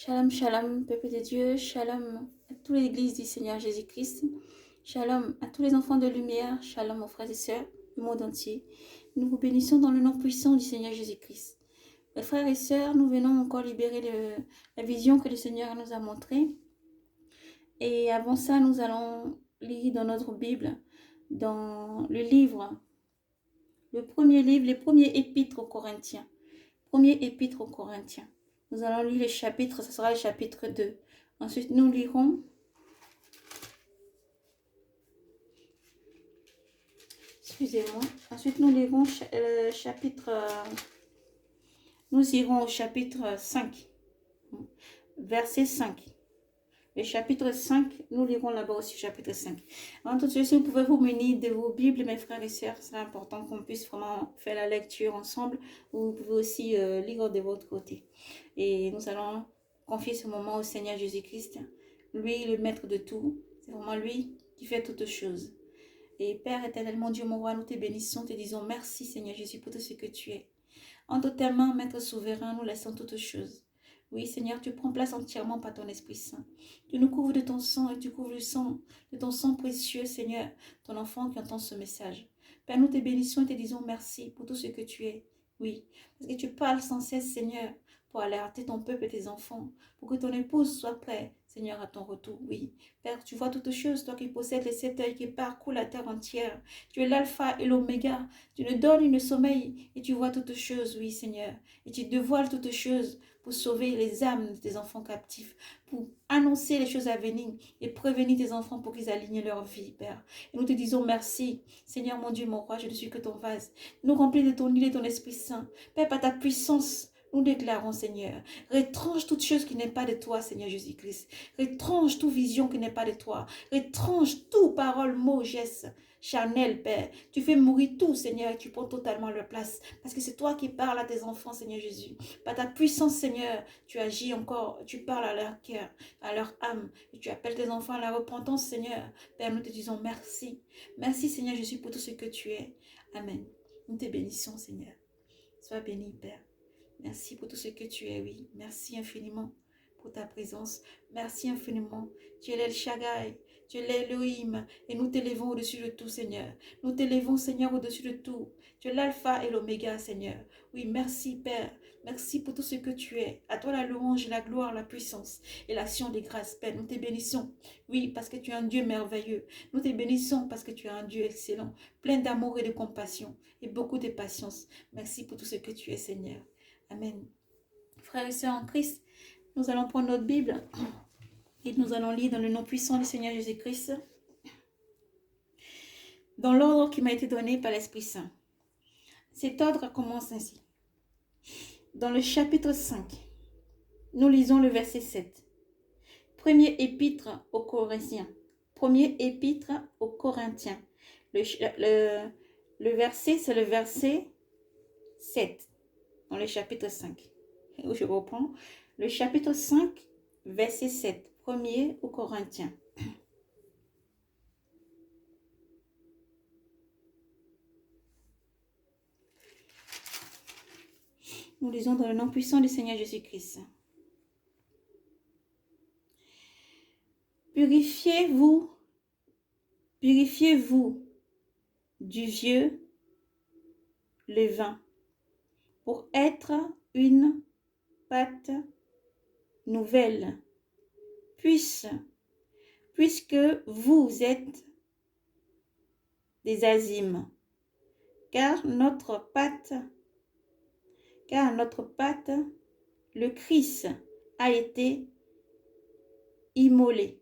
Shalom, shalom, peuple de Dieu, shalom à toute l'église du Seigneur Jésus-Christ, shalom à tous les enfants de lumière, shalom aux frères et sœurs du monde entier. Nous vous bénissons dans le nom puissant du Seigneur Jésus-Christ. Mes frères et sœurs, nous venons encore libérer la vision que le Seigneur nous a montrée. Et avant ça, nous allons lire dans notre Bible, dans le livre, le premier livre, les premiers épîtres aux Corinthiens. Premier épître aux Corinthiens. Nous allons lire le chapitre, ce sera le chapitre 2. Ensuite, nous lirons, excusez-moi, ensuite nous lirons chapitre, nous irons au chapitre 5, verset 5. Le chapitre 5, nous lirons là-bas aussi, chapitre 5. En tout cas, si vous pouvez vous munir de vos Bibles, mes frères et sœurs, c'est important qu'on puisse vraiment faire la lecture ensemble. Vous pouvez aussi lire de votre côté. Et nous allons confier ce moment au Seigneur Jésus-Christ. Lui, le maître de tout. C'est vraiment lui qui fait toutes choses. Et Père éternellement, Dieu mon roi, nous te bénissons, te disons merci Seigneur Jésus pour tout ce que tu es. En tes mains, Maître souverain, nous laissons toutes choses. Oui, Seigneur, tu prends place entièrement par ton Esprit Saint. Tu nous couvres de ton sang et tu couvres le sang de ton sang précieux, Seigneur, ton enfant qui entend ce message. Père, nous te bénissons et te disons merci pour tout ce que tu es. Oui, parce que tu parles sans cesse, Seigneur, pour alerter ton peuple et tes enfants, pour que ton épouse soit prête, Seigneur, à ton retour. Oui, Père, tu vois toutes choses, toi qui possèdes les 7 œils qui parcourent la terre entière. Tu es l'alpha et l'oméga. Tu ne donnes une sommeil et tu vois toutes choses, oui, Seigneur. Et tu dévoiles toutes choses pour sauver les âmes de tes enfants captifs, pour annoncer les choses à venir et prévenir tes enfants pour qu'ils alignent leur vie, Père. Et nous te disons merci, Seigneur mon Dieu, mon roi, je ne suis que ton vase. Nous remplis de ton huile et de ton Esprit Saint. Père, par ta puissance, nous déclarons, Seigneur, retranche toute chose qui n'est pas de toi, Seigneur Jésus-Christ. Retranche toute vision qui n'est pas de toi. Retranche toute parole, mot, geste charnel, Père. Tu fais mourir tout, Seigneur, et tu prends totalement leur place. Parce que c'est toi qui parles à tes enfants, Seigneur Jésus. Par ta puissance, Seigneur, tu agis encore, tu parles à leur cœur, à leur âme, et tu appelles tes enfants à la repentance, Seigneur. Père, nous te disons merci. Merci, Seigneur Jésus, pour tout ce que tu es. Amen. Nous te bénissons, Seigneur. Sois béni, Père. Merci pour tout ce que tu es, oui. Merci infiniment pour ta présence. Merci infiniment. Tu es l'El Shaddai, tu es l'Elohim, et nous t'élevons au-dessus de tout, Seigneur. Nous t'élevons, Seigneur, au-dessus de tout. Tu es l'Alpha et l'Oméga, Seigneur. Oui, merci, Père. Merci pour tout ce que tu es. À toi la louange, la gloire, la puissance et l'action des grâces, Père. Nous te bénissons. Oui, parce que tu es un Dieu merveilleux. Nous te bénissons parce que tu es un Dieu excellent, plein d'amour et de compassion et beaucoup de patience. Merci pour tout ce que tu es, Seigneur. Amen. Frères et sœurs en Christ, nous allons prendre notre Bible et nous allons lire dans le nom puissant du Seigneur Jésus-Christ, dans l'ordre qui m'a été donné par l'Esprit Saint. Cet ordre commence ainsi. Dans le chapitre 5, nous lisons le verset 7. Premier épître aux Corinthiens. Premier épître aux Corinthiens. Le verset, c'est le verset 7 dans le chapitre 5. Je reprends. Le chapitre 5, verset 7. Premier aux Corinthiens. Nous lisons dans le nom puissant du Seigneur Jésus-Christ. Purifiez-vous du vieux levain pour être une pâte nouvelle, puisque vous êtes des azimes, car notre pâte, le Christ a été immolé.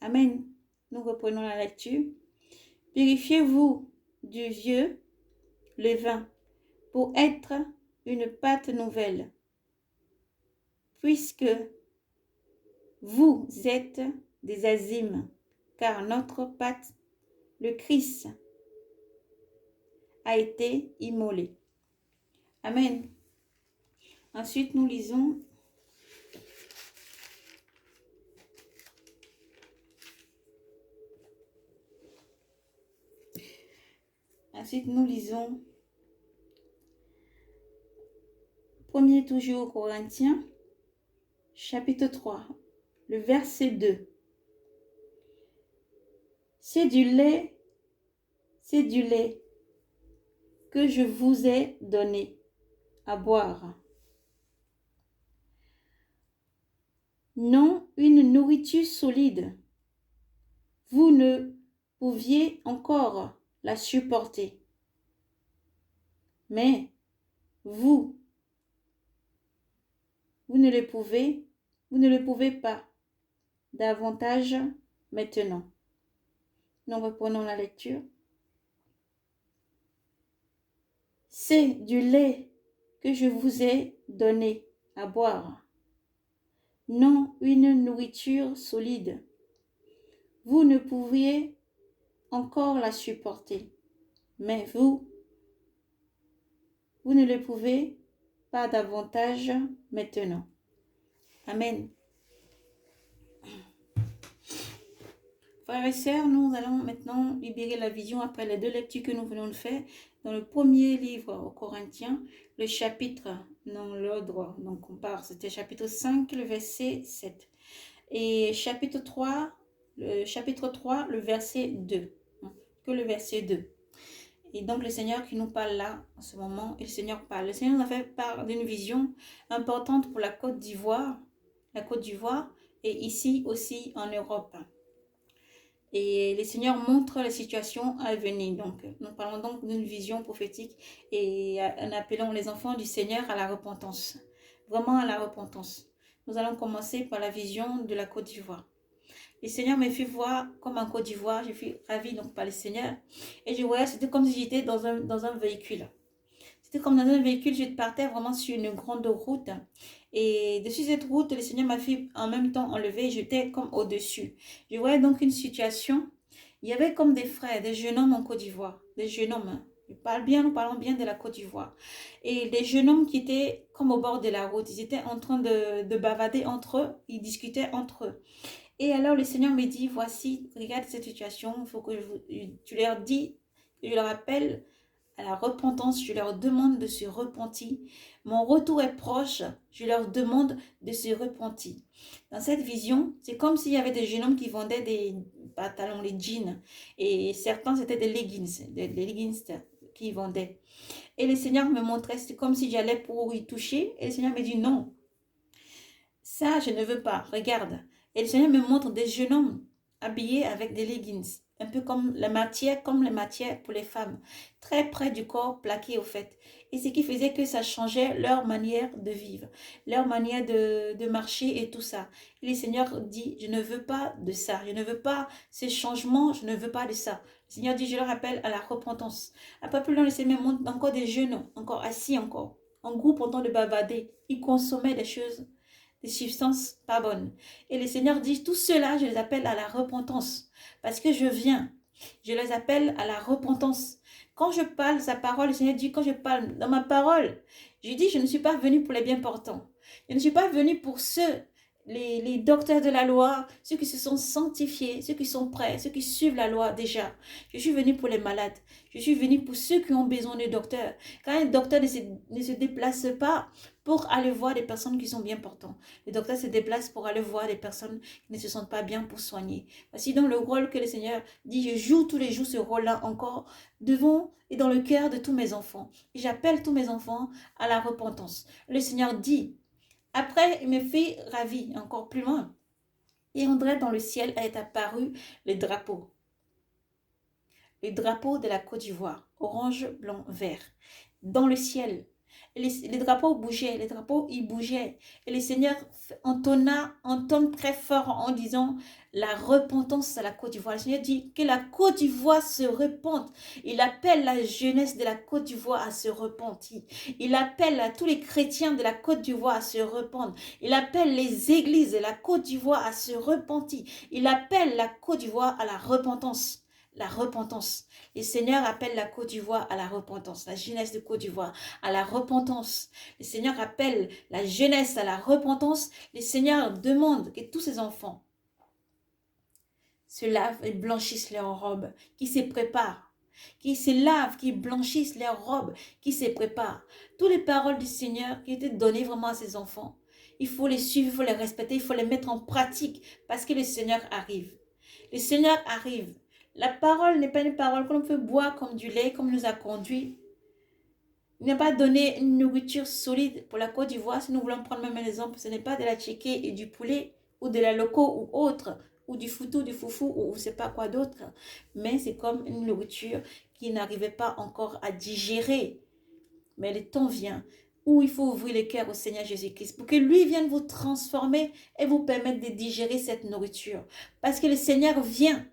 Amen. Nous reprenons la lecture. Purifiez-vous du vieux levain pour être une pâte nouvelle, puisque vous êtes des azimes, car notre pâte, le Christ, a été immolé. Amen. Ensuite, nous lisons Premier toujours Corinthiens, chapitre 3, le verset 2. C'est du lait que je vous ai donné à boire. Non une nourriture solide. Vous ne pouviez encore la supporter. Mais vous ne le pouvez pas davantage maintenant. Nous reprenons la lecture. C'est du lait que je vous ai donné à boire, non une nourriture solide. Vous ne pouviez encore la supporter, mais vous ne le pouvez pas davantage maintenant. Amen. Frères et sœurs, nous allons maintenant libérer la vision après les deux lectures que nous venons de faire dans le premier livre aux Corinthiens, le chapitre, non l'ordre, donc on part, c'était chapitre 5, le verset 7. Et chapitre 3, le verset 2. Que le verset 2. Et donc le Seigneur qui nous parle là, en ce moment, et le Seigneur parle. Le Seigneur nous a fait part d'une vision importante pour la Côte d'Ivoire, et ici aussi en Europe. Et le Seigneur montre la situation à venir. Donc, nous parlons donc d'une vision prophétique et en appelant les enfants du Seigneur à la repentance. Vraiment à la repentance. Nous allons commencer par la vision de la Côte d'Ivoire. Le Seigneur me fait voir comme en Côte d'Ivoire. Je suis ravie donc par le Seigneur. Et je voyais, c'était comme si j'étais dans un véhicule. C'était comme dans un véhicule, je partais vraiment sur une grande route. Et dessus cette route, le Seigneur m'a fait en même temps enlever, j'étais comme au-dessus. Je voyais donc une situation. Il y avait comme des frères, des jeunes hommes en Côte d'Ivoire. Des jeunes hommes. Nous parlons bien de la Côte d'Ivoire. Et des jeunes hommes qui étaient comme au bord de la route. Ils étaient en train de bavarder entre eux. Ils discutaient entre eux. Et alors le Seigneur me dit, voici, regarde cette situation. Il faut que tu leur dis, je leur rappelle à la repentance, je leur demande de se repentir. Mon retour est proche, je leur demande de se repentir. Dans cette vision, c'est comme s'il y avait des jeunes hommes qui vendaient des pantalons, les jeans. Et certains, c'était des leggings qu'ils vendaient. Et le Seigneur me montrait, c'est comme si j'allais pour y toucher. Et le Seigneur me dit, non, ça, je ne veux pas, regarde. Et le Seigneur me montre des jeunes hommes habillés avec des leggings. Un peu comme les matières pour les femmes, très près du corps, plaqués au fait. Et ce qui faisait que ça changeait leur manière de vivre, leur manière de marcher et tout ça. Et le Seigneur dit, je ne veux pas de ça, je ne veux pas ces changements, je ne veux pas de ça. Le Seigneur dit, je leur appelle à la repentance. Après plus loin, le Seigneur me montre encore des jeunes, encore assis encore, en groupe en train de bavarder. Ils consommaient des choses, des substances pas bonnes. Et le Seigneur dit, tout cela, je les appelle à la repentance. Parce que je viens, je les appelle à la repentance. Quand je parle sa parole, le Seigneur dit, quand je parle dans ma parole, je dis, je ne suis pas venu pour les bien portants. Je ne suis pas venu pour ceux, les docteurs de la loi, ceux qui se sont sanctifiés, ceux qui sont prêts, ceux qui suivent la loi déjà. Je suis venu pour les malades. Je suis venu pour ceux qui ont besoin de docteurs. Quand un docteur ne se déplace pas pour aller voir des personnes qui sont bien portantes, le docteur se déplace pour aller voir des personnes qui ne se sentent pas bien pour soigner. Voici donc le rôle que le Seigneur dit, je joue tous les jours ce rôle-là encore devant et dans le cœur de tous mes enfants. Et j'appelle tous mes enfants à la repentance. Le Seigneur dit, après, il me fait ravi encore plus loin. Et André dans le ciel est apparu le drapeau. Le drapeau de la Côte d'Ivoire, orange, blanc, vert. Dans le ciel, les drapeaux bougeaient, les drapeaux ils bougeaient. Et le Seigneur entonne très fort en disant la repentance à la Côte d'Ivoire. Le Seigneur dit que la Côte d'Ivoire se repente. Il appelle la jeunesse de la Côte d'Ivoire à se repentir. Il appelle à tous les chrétiens de la Côte d'Ivoire à se rependre. Il appelle les églises de la Côte d'Ivoire à se repentir. Il appelle la Côte d'Ivoire à la repentance. La repentance. Le Seigneur appelle la Côte d'Ivoire à la repentance, la jeunesse de Côte d'Ivoire à la repentance. Le Seigneur appelle la jeunesse à la repentance. Le Seigneur demande que tous ses enfants se lavent et blanchissent leurs robes, qu'ils se préparent. qui se lavent, qui blanchissent leurs robes, qui se préparent. Toutes les paroles du Seigneur qui étaient données vraiment à ses enfants, il faut les suivre, il faut les respecter, il faut les mettre en pratique parce que le Seigneur arrive. Le Seigneur arrive. La parole n'est pas une parole qu'on peut boire comme du lait, comme nous a conduit. Il n'a pas donné une nourriture solide pour la Côte d'Ivoire. Si nous voulons prendre même un exemple, ce n'est pas de la tchéké et du poulet ou de la loco ou autre, ou du foutou, du foufou ou je ne sais pas quoi d'autre. Mais c'est comme une nourriture qui n'arrivait pas encore à digérer. Mais le temps vient où il faut ouvrir le cœur au Seigneur Jésus-Christ pour que lui vienne vous transformer et vous permettre de digérer cette nourriture. Parce que le Seigneur vient.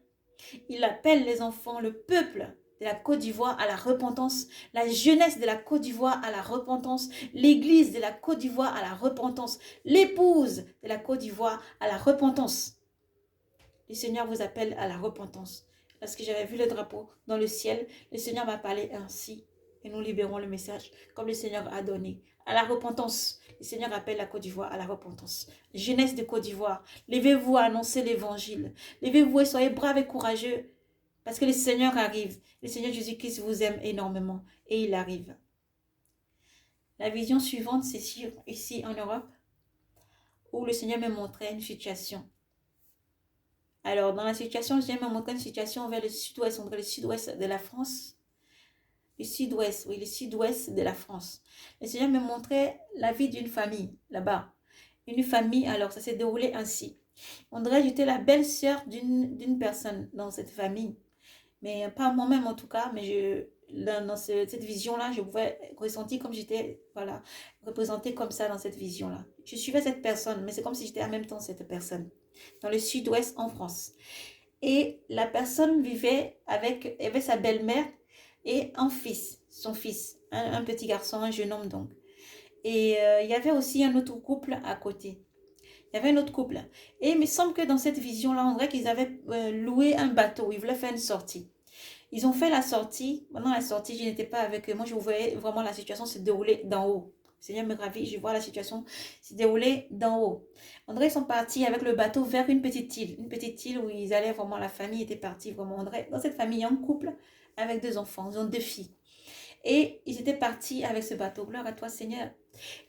Il appelle les enfants, le peuple de la Côte d'Ivoire à la repentance, la jeunesse de la Côte d'Ivoire à la repentance, l'église de la Côte d'Ivoire à la repentance, l'épouse de la Côte d'Ivoire à la repentance. Le Seigneur vous appelle à la repentance. Lorsque j'avais vu le drapeau dans le ciel, le Seigneur m'a parlé ainsi. Et nous libérons le message comme le Seigneur a donné. À la repentance. Le Seigneur appelle la Côte d'Ivoire à la repentance. Jeunesse de Côte d'Ivoire, levez-vous à annoncer l'évangile. Levez-vous et soyez braves et courageux. Parce que le Seigneur arrive. Le Seigneur Jésus-Christ vous aime énormément. Et il arrive. La vision suivante, c'est ici en Europe, où le Seigneur me montrait une situation. Alors, dans la situation, le Seigneur me montrait une situation vers le sud-ouest, entre le sud-ouest de la France. Le sud-ouest, oui, le sud-ouest de la France. Le Seigneur me montrait la vie d'une famille, là-bas. Une famille, alors ça s'est déroulé ainsi. On dirait que j'étais la belle-sœur d'une personne dans cette famille. Mais pas moi-même en tout cas, mais dans cette vision-là, je pouvais ressentir comme j'étais, voilà, représentée comme ça dans cette vision-là. Je suivais cette personne, mais c'est comme si j'étais en même temps cette personne, dans le sud-ouest en France. Et la personne vivait avec sa belle-mère et un fils, son fils, un petit garçon, un jeune homme donc. Et il y avait aussi un autre couple à côté. Il y avait un autre couple. Et il me semble que dans cette vision-là, on dirait qu'ils avaient loué un bateau. Ils voulaient faire une sortie. Ils ont fait la sortie. Pendant la sortie, je n'étais pas avec eux. Moi, je voyais vraiment la situation se dérouler d'en haut. Le Seigneur me ravit, je vois la situation se dérouler d'en haut. On dirait qu'ils sont partis avec le bateau vers une petite île. Une petite île où ils allaient vraiment, la famille était partie vraiment. On dirait, dans cette famille, il y a un couple avec 2 enfants. Ils ont 2 filles. Et ils étaient partis avec ce bateau. Gloire à toi, Seigneur.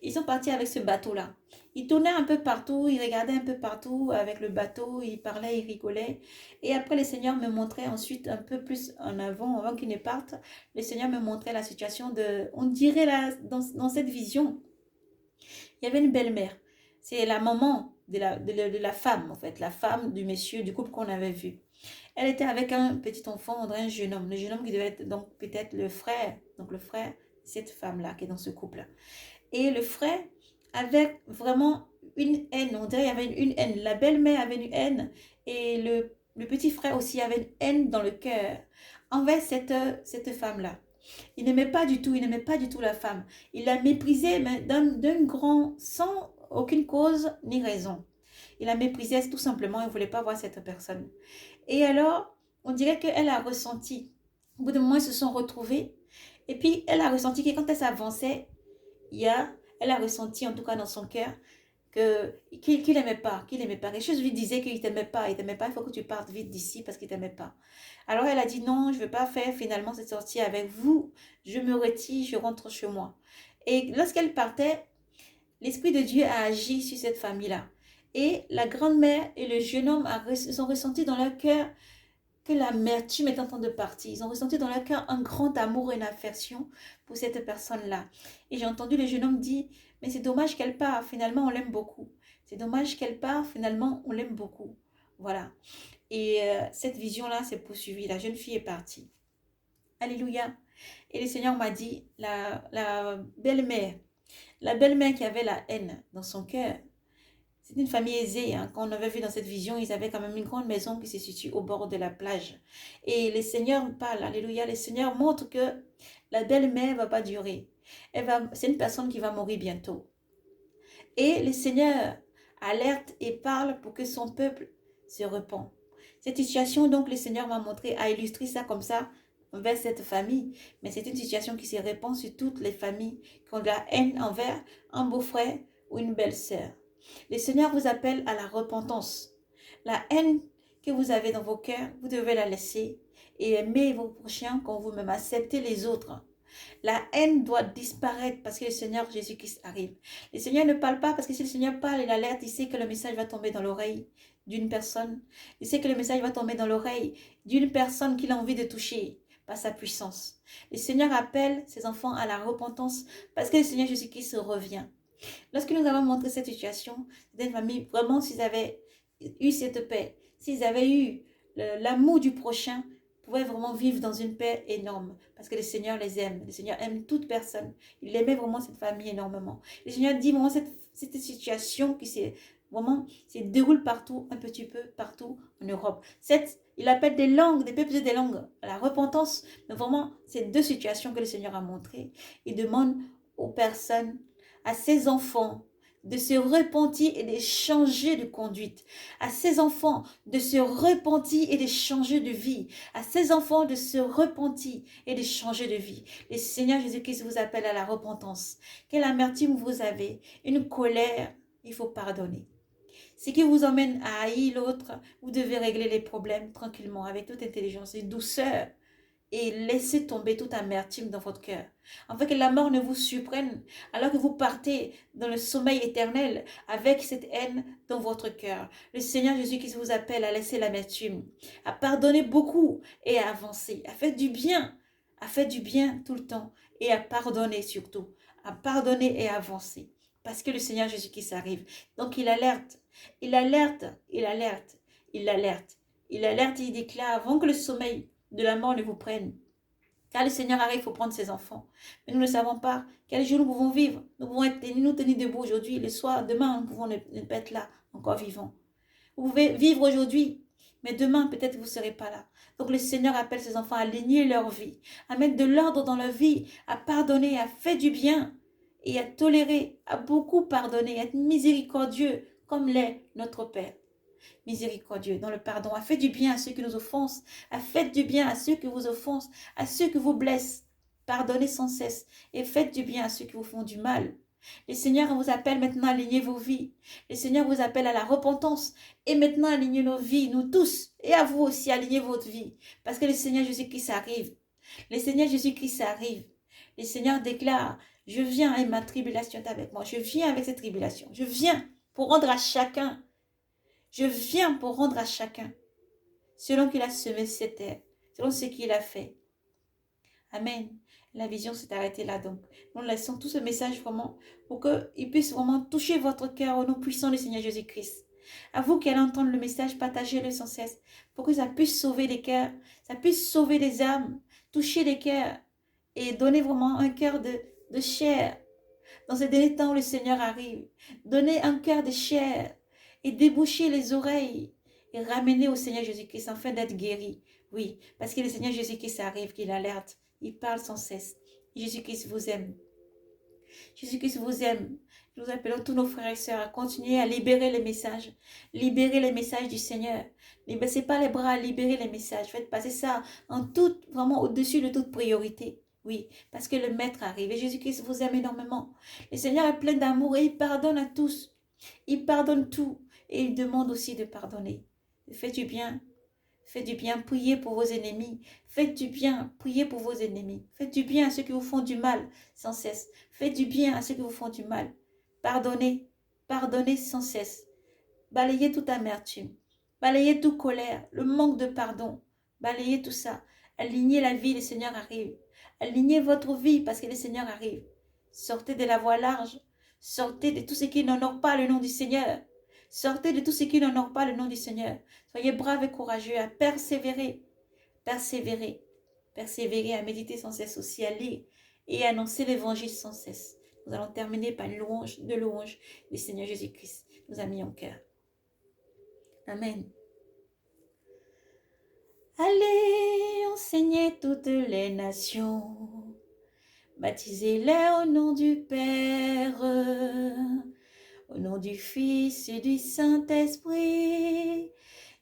Ils sont partis avec ce bateau-là. Ils tournaient un peu partout, ils regardaient un peu partout avec le bateau, ils parlaient, ils rigolaient. Et après, le Seigneur me montrait ensuite un peu plus en avant qu'ils ne partent. Le Seigneur me montrait la situation de, on dirait là, dans cette vision, il y avait une belle-mère. C'est la maman de la femme, en fait, la femme du monsieur, du couple qu'on avait vu. Elle était avec un petit enfant, on dirait un jeune homme. Le jeune homme qui devait être donc peut-être le frère. Donc le frère, cette femme-là qui est dans ce couple. Et le frère avait vraiment une haine. On dirait qu'il y avait une haine. La belle-mère avait une haine. Et le petit frère aussi avait une haine dans le cœur envers cette femme-là. Il n'aimait pas du tout, la femme. Il la méprisait, mais d'un grand, sans aucune cause ni raison. Il la méprisait tout simplement, il ne voulait pas voir cette personne. Et alors, on dirait qu'elle a ressenti. Au bout d'un moment, ils se sont retrouvés. Et puis, elle a ressenti que quand elle s'avançait, elle a ressenti, en tout cas dans son cœur, qu'il n'aimait pas, Quelque chose lui disait qu'il ne t'aimait pas, il faut que tu partes vite d'ici parce qu'il ne t'aimait pas. Alors, elle a dit non, je ne veux pas faire finalement cette sortie avec vous. Je me retire, je rentre chez moi. Et lorsqu'elle partait, l'Esprit de Dieu a agi sur cette famille-là. Et la grand-mère et le jeune homme ils ont ressenti dans leur cœur que l'amertume est en train de partir. Ils ont ressenti dans leur cœur un grand amour et une affection pour cette personne-là. Et j'ai entendu le jeune homme dire, mais c'est dommage qu'elle part, finalement on l'aime beaucoup. C'est dommage qu'elle part, finalement on l'aime beaucoup. Voilà. Et cette vision-là s'est poursuivie. La jeune fille est partie. Alléluia. Et le Seigneur m'a dit, la belle-mère qui avait la haine dans son cœur, c'est une famille aisée. Hein. Quand on avait vu dans cette vision, ils avaient quand même une grande maison qui se situe au bord de la plage. Et le Seigneur parle, alléluia, le Seigneur montre que la belle-mère ne va pas durer. C'est une personne qui va mourir bientôt. Et le Seigneur alerte et parle pour que son peuple se repent. Cette situation, donc, le Seigneur m'a montré, a illustré ça comme ça envers cette famille. Mais c'est une situation qui se répand sur toutes les familles qui ont de la haine envers un beau-frère ou une belle-sœur. Le Seigneur vous appelle à la repentance. La haine que vous avez dans vos cœurs, vous devez la laisser. et aimez vos prochains comme vous-même, acceptez les autres. La haine doit disparaître parce que le Seigneur Jésus-Christ arrive. Le Seigneur ne parle pas parce que si le Seigneur parle, il alerte, il sait que le message va tomber dans l'oreille d'une personne. Il sait que le message va tomber dans l'oreille d'une personne qu'il a envie de toucher par sa puissance. Le Seigneur appelle ses enfants à la repentance parce que le Seigneur Jésus-Christ revient. Lorsque nous avons montré cette situation, c'était une famille, vraiment, s'ils avaient eu cette paix, s'ils avaient eu l'amour du prochain, pouvaient vraiment vivre dans une paix énorme. Parce que le Seigneur les aime. Le Seigneur aime toute personne. Il aimait vraiment cette famille énormément. Le Seigneur dit vraiment cette situation qui se déroule partout, un petit peu partout en Europe. Il appelle des langues, des peuples et des langues à la repentance. Mais vraiment, c'est deux situations que le Seigneur a montrées. Il demande aux personnes, à ses enfants, de se repentir et de changer de conduite. À ses enfants de se repentir et de changer de vie. À ses enfants de se repentir et de changer de vie. Le Seigneur Jésus-Christ vous appelle à la repentance. Quelle amertume vous avez, une colère, il faut pardonner. Ce qui vous emmène à haïr l'autre, vous devez régler les problèmes tranquillement, avec toute intelligence et douceur. Et laissez tomber toute amertume dans votre cœur. Afin que la mort ne vous surprenne alors que vous partez dans le sommeil éternel avec cette haine dans votre cœur. Le Seigneur Jésus qui vous appelle à laisser l'amertume, à pardonner beaucoup et à avancer, à faire du bien tout le temps et à pardonner surtout, à pardonner et à avancer. Parce que le Seigneur Jésus-Christ arrive. Donc il alerte, il alerte, il alerte, il alerte. Il alerte et il déclare avant que le sommeil de la mort ne vous prenne. Car le Seigneur arrive, il faut prendre ses enfants. Mais nous ne savons pas quel jour nous pouvons vivre. Nous pouvons nous tenir debout aujourd'hui, le soir, demain, nous pouvons ne pas être là, encore vivants. Vous pouvez vivre aujourd'hui, mais demain, peut-être vous ne serez pas là. Donc le Seigneur appelle ses enfants à aligner leur vie, à mettre de l'ordre dans leur vie, à pardonner, à faire du bien et à tolérer, à beaucoup pardonner, à être miséricordieux comme l'est notre Père. Miséricordieux dans le pardon, à faire du bien à ceux qui nous offensent, à faire du bien à ceux qui vous offensent, à ceux qui vous blessent. Pardonnez sans cesse et faites du bien à ceux qui vous font du mal. Le Seigneur vous appelle maintenant à aligner vos vies. Le Seigneur vous appelle à la repentance et maintenant aligner nos vies, nous tous, et à vous aussi aligner votre vie. Parce que le Seigneur Jésus-Christ arrive. Le Seigneur Jésus-Christ arrive. Le Seigneur déclare, je viens et ma tribulation est avec moi. Je viens avec cette tribulation. Je viens pour rendre à chacun. Je viens pour rendre à chacun selon qu'il a semé cette terre, selon ce qu'il a fait. Amen. La vision s'est arrêtée là donc. Nous laissons tout ce message vraiment pour qu'il puisse vraiment toucher votre cœur au nom puissant du Seigneur Jésus-Christ. À vous qui allez entendre le message, partagez-le sans cesse pour que ça puisse sauver des cœurs, ça puisse sauver des âmes, toucher des cœurs et donner vraiment un cœur de chair. Dans ces derniers temps où le Seigneur arrive, donner un cœur de chair et déboucher les oreilles et ramener au Seigneur Jésus-Christ afin d'être guéri. Oui, parce que le Seigneur Jésus-Christ arrive, qu'il alerte, il parle sans cesse. Jésus-Christ vous aime. Jésus-Christ vous aime. Nous appelons tous nos frères et sœurs à continuer à libérer les messages du Seigneur. Ne baissez pas les bras, libérez les messages. Faites passer ça vraiment au-dessus de toute priorité. Oui, parce que le Maître arrive et Jésus-Christ vous aime énormément. Le Seigneur est plein d'amour et il pardonne à tous. Il pardonne tout et il demande aussi de pardonner. Faites du bien. Faites du bien, priez pour vos ennemis. Faites du bien, priez pour vos ennemis. Faites du bien à ceux qui vous font du mal sans cesse. Faites du bien à ceux qui vous font du mal. Pardonnez, pardonnez sans cesse. Balayez toute amertume. Balayez toute colère, le manque de pardon. Balayez tout ça. Alignez la vie, le Seigneur arrive. Alignez votre vie parce que le Seigneur arrive. Sortez de la voie large. Sortez de tout ce qui n'honore pas le nom du Seigneur. Sortez de tout ce qui n'honore pas le nom du Seigneur. Soyez braves et courageux à persévérer. Persévérer. Persévérer à méditer sans cesse aussi, à lire et à annoncer l'évangile sans cesse. Nous allons terminer par une louange du Seigneur Jésus-Christ. Nous a mis en cœur. Amen. Allez enseigner toutes les nations. Baptisez-les au nom du Père, au nom du Fils et du Saint-Esprit.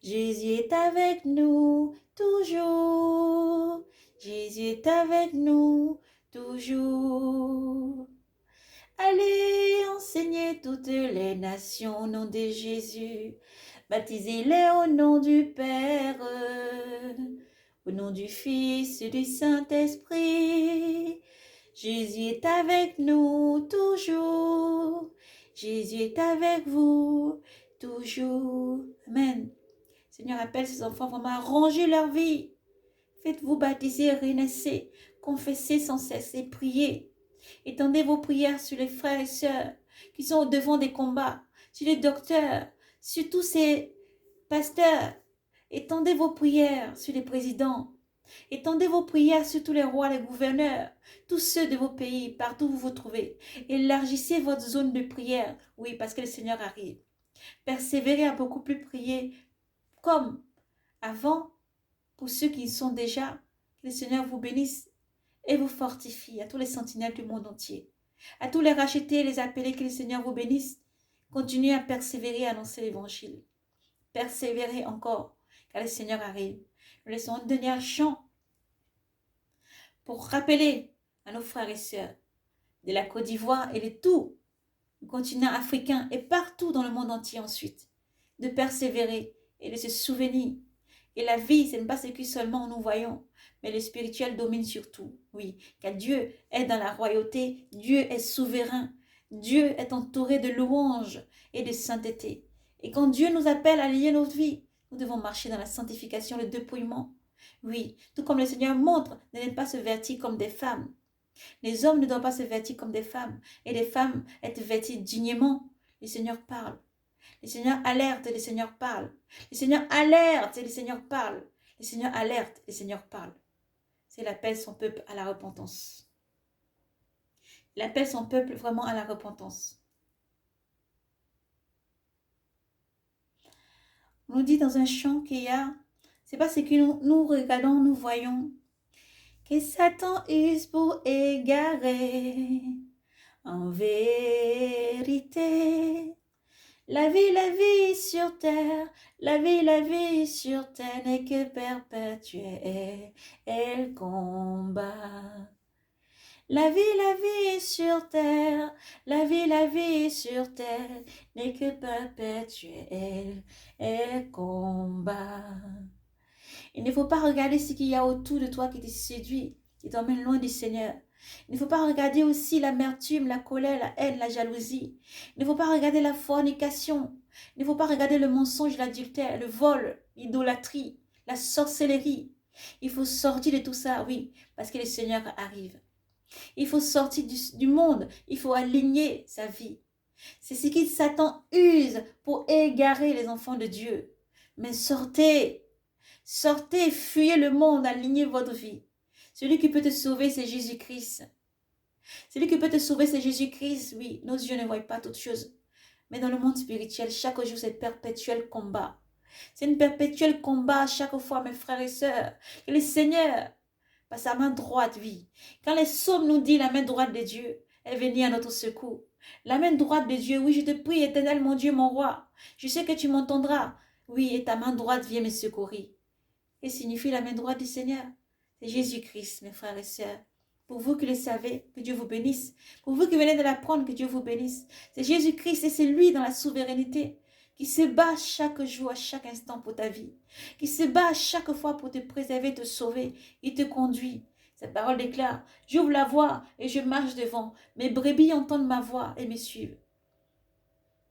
Jésus est avec nous toujours. Jésus est avec nous toujours. Allez enseigner toutes les nations au nom de Jésus. Baptisez-les au nom du Père, Au nom du Fils et du Saint-Esprit, Jésus est avec nous toujours. Jésus est avec vous toujours. Amen. Seigneur, appelle ces enfants vraiment à ranger leur vie. Faites-vous baptiser, renaissez, confessez sans cesse et priez. Étendez vos prières sur les frères et sœurs qui sont au devant des combats, sur les docteurs, sur tous ces pasteurs. Étendez vos prières sur les présidents. Étendez vos prières sur tous les rois, les gouverneurs, tous ceux de vos pays, partout où vous vous trouvez. Élargissez votre zone de prière. Oui, parce que le Seigneur arrive. Persévérez à beaucoup plus prier comme avant. Pour ceux qui y sont déjà, que le Seigneur vous bénisse et vous fortifie, à tous les sentinelles du monde entier. À tous les rachetés et les appelés, que le Seigneur vous bénisse. Continuez à persévérer, à annoncer l'évangile. Persévérez encore, car le Seigneur arrive. Nous laissons un dernier chant pour rappeler à nos frères et sœurs de la Côte d'Ivoire et de tout le continent africain et partout dans le monde entier ensuite, de persévérer et de se souvenir. Et la vie, ce n'est pas ce que seulement nous voyons, mais le spirituel domine surtout. Oui, car Dieu est dans la royauté, Dieu est souverain, Dieu est entouré de louanges et de sainteté. Et quand Dieu nous appelle à lier notre vie, nous devons marcher dans la sanctification, le dépouillement. Oui, tout comme le Seigneur montre de ne pas se vêtir comme des femmes. Les hommes ne doivent pas se vêtir comme des femmes, et les femmes être vêtues dignement. Le Seigneur parle. Le Seigneur alerte et le Seigneur parle. Le Seigneur alerte et le Seigneur parle. Le Seigneur alerte et le Seigneur parle. C'est l'appel son peuple à la repentance. Il appelle son peuple vraiment à la repentance. On nous dit dans un chant qu'il y a, c'est pas ce que nous regardons, nous voyons, que Satan use pour égarer. En vérité, la vie sur terre, la vie sur terre n'est que perpétuelle, elle combat. La vie sur terre, la vie sur terre n'est que perpétuelle, elle combat. Il ne faut pas regarder ce qu'il y a autour de toi qui te séduit, qui t'emmène loin du Seigneur. Il ne faut pas regarder aussi l'amertume, la colère, la haine, la jalousie. Il ne faut pas regarder la fornication. Il ne faut pas regarder le mensonge, l'adultère, le vol, l'idolâtrie, la sorcellerie. Il faut sortir de tout ça, oui, parce que le Seigneur arrive. Il faut sortir du monde. Il faut aligner sa vie. C'est ce qui Satan use pour égarer les enfants de Dieu. Mais sortez. Sortez, fuyez le monde, alignez votre vie. Celui qui peut te sauver, c'est Jésus-Christ. Celui qui peut te sauver, c'est Jésus-Christ. Oui, nos yeux ne voient pas toutes choses. Mais dans le monde spirituel, chaque jour, c'est perpétuel combat. C'est un perpétuel combat à chaque fois, mes frères et sœurs. Que le Seigneur, par sa main droite, oui. Quand les psaumes nous disent la main droite de Dieu est venue à notre secours. La main droite de Dieu, oui, je te prie, éternel, mon Dieu, mon roi. Je sais que tu m'entendras. Oui, et ta main droite vient me secourir. Et signifie la main droite du Seigneur? C'est Jésus-Christ, mes frères et sœurs. Pour vous qui le savez, que Dieu vous bénisse. Pour vous qui venez de l'apprendre, que Dieu vous bénisse. C'est Jésus-Christ et c'est lui dans la souveraineté qui se bat chaque jour, à chaque instant pour ta vie. Qui se bat à chaque fois pour te préserver, te sauver. Il te conduit. Cette parole déclare, j'ouvre la voie et je marche devant. Mes brebis entendent ma voix et me suivent.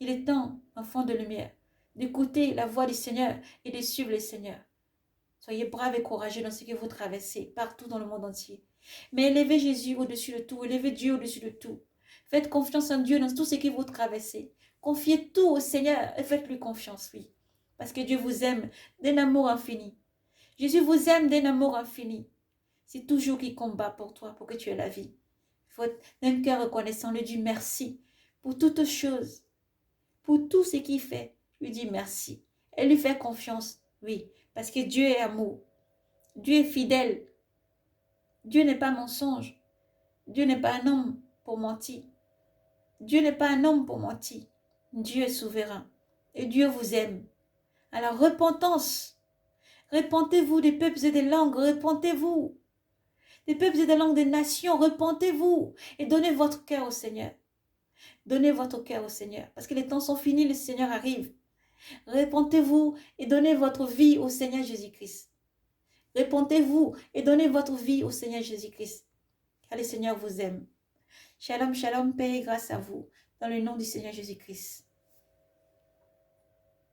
Il est temps, enfants de lumière, d'écouter la voix du Seigneur et de suivre le Seigneur. Soyez braves et courageux dans ce que vous traversez, partout dans le monde entier. Mais élevez Jésus au-dessus de tout, élevez Dieu au-dessus de tout. Faites confiance en Dieu dans tout ce que vous traversez. Confiez tout au Seigneur et faites-lui confiance, oui. Parce que Dieu vous aime d'un amour infini. Jésus vous aime d'un amour infini. C'est toujours qu'il combat pour toi, pour que tu aies la vie. Il faut être d'un cœur reconnaissant, lui dire merci pour toutes choses, pour tout ce qu'il fait. Lui dire merci et lui faire confiance, oui. Parce que Dieu est amour. Dieu est fidèle. Dieu n'est pas mensonge. Dieu n'est pas un homme pour mentir. Dieu n'est pas un homme pour mentir. Dieu est souverain. Et Dieu vous aime. Alors repentance. Repentez-vous des peuples et des langues. Repentez-vous. Des peuples et des langues des nations. Repentez-vous. Et donnez votre cœur au Seigneur. Donnez votre cœur au Seigneur. Parce que les temps sont finis. Le Seigneur arrive. Repentez-vous et donnez votre vie au Seigneur Jésus-Christ. Répondez-vous et donnez votre vie au Seigneur Jésus-Christ. Car le Seigneur vous aime. Shalom, shalom, paix et grâce à vous. Dans le nom du Seigneur Jésus-Christ.